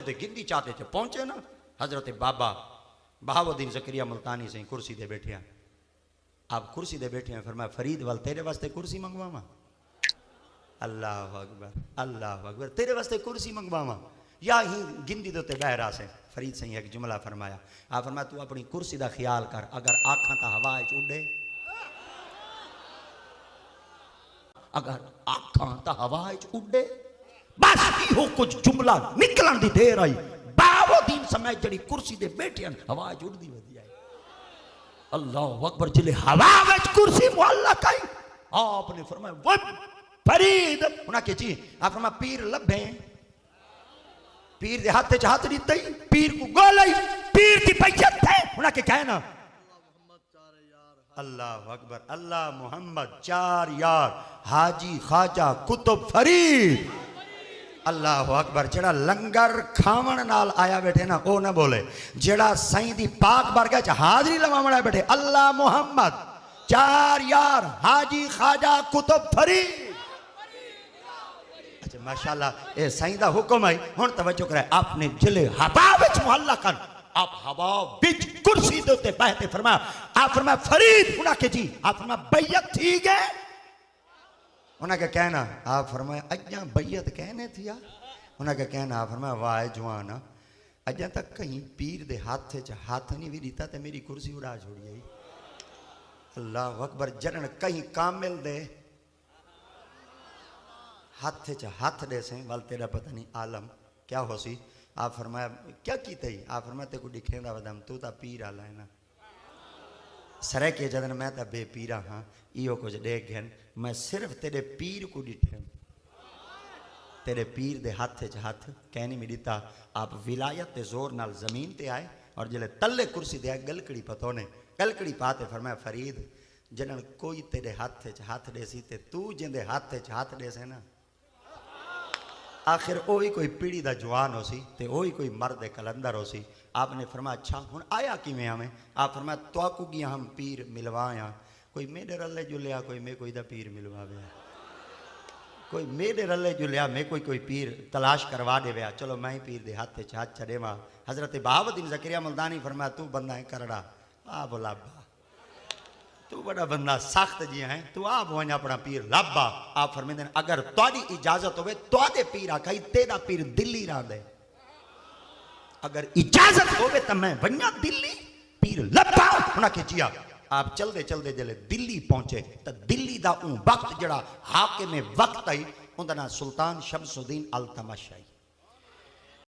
गिंदी चाहते थे पहुंचे ना हजरत बाबा बहाउद्दीन ज़करिया मुल्तानी से कुर्सी दे बैठे हैं। आप कुर्सी दे बैठे हैं, फरमाया फरीद वाल तेरे वास्ते कुर्सी मंगवावा। अल्लाह अकबर, तेरे वास्ते कुर्सी मंगवावा या ही गिंदी दे बह रहा से। फरीद सही एक जुमला फरमाया, आप फरमाया तू अपनी कुर्सी का ख्याल कर, अगर आखा तो हवा उड़े, अगर आखा तो हवा उड़े, बस इहो कुछ जुमला निकलन दी देर आई। बहाउद्दीन समय जड़ी कुर्सी दे बैठे हवा उड़दी वधी आई। अल्लाह अकबर, जिले हवा विच कुर्सी मुअल्लक आई, आपने फरमाया वो फरीद उन्हें के जी। आप फरमाया पीर लभे, पीर दे हाथ च हाथ दिता ही, पीर को गोलाई, पीर की पैयत थे उन्हें के कहना अल्लाह अकबर, अल्लाह मोहम्मद चार यार, हाजी ख्वाजा कुतुब फरीद। अल्लाह अकबर, जेड़ा लंगर खावन नाल आया बैठे ना वो ना बोले, जेड़ा साईं दी पाक बारगाह च हाजरी लवावण बैठे अल्लाह मोहम्मद चार यार, हाजी ख्वाजा कुतुब फरीद। अच्छा माशाल्लाह, ए साईं दा हुक्म है। हुन तवज्जो करे, आपने जिले हवा विच मुहल्ला कर, आप हवा विच कुर्सी दे उत्ते बैठे फरमाया, आप फरमाया फरीद उन्हें के जी। आप फरमाया बैयत थी गए, उन्हें क्या कहना, आप फरमाया अजा बैयत कहने थी यार, उन्हें क्या कहना, आप फरमाया वाह जवान अजा तक कहीं पीर दे हाथ च हाथ नहीं भी दीता तो मेरी कुर्सी उड़ा छोड़ी आई। अल्लाह अकबर, जरन कहीं कामिल दे हाथ च हाथ दे से वाल तेरा पता नहीं आलम क्या हो सी। आप फरमाया क्या की तई, आप फरमाया ते को दिखेंदा वदम तू ता पीर आला है ना, सरे के जदन मैं ता बेपीरा हाँ, इो कुछ देख गन मैं सिर्फ तेरे पीर को डिठे, तेरे पीर दे हाथ च हाथ कहनी में दिता। आप विलायत के जोर नाल जमीन ते आए और जिले तले कुर्सी दे आए गलकड़ी पतो ने गलकड़ी पाते फरमाया फरीद जदन कोई तेरे हाथ च हाथ दे सी ते तू जिंदे हाथ च हाथ दे से ना, आखिर वो ही कोई पीढ़ी का जवान हो सी ते वो ही कोई मर्द कलंदर हो सी। आपने फरमाया अच्छा हुण आया किवें हमें, आप फरमाया तो गया हम पीर मिलवाया, कोई मेरे रले जुलिया कोई मैं कोई दा पीर मिलवावे, कोई मेरे रले जुलिया मैं कोई पीर तलाश करवा देवे, चलो मैं ही पीर दे हाथ च हाथ छड़ेवा। हजरत बहाउद्दीन ज़करिया मुल्तानी फरमाया तू बंदा है करड़ा, आ बोला तू बड़ा बंदा सख्त जी है, तू आप वहीं अपना पीर लाबा। आप फरमाते हैं अगर तुहाडी इजाजत होवे तुहाडे पीर आखाई तेरा पीर दिल्ली रह दे, अगर इजाजत होवे तो मैं वन्या दिल्ली पीर लब्बा उन्हें के जिया। आप चलते चलते जले दिल्ली पहुंचे तो दिल्ली दा वक्त जड़ा हाकिम वक्त आई उनका नाम सुल्तान शमसुद्दीन अल तमाशाई।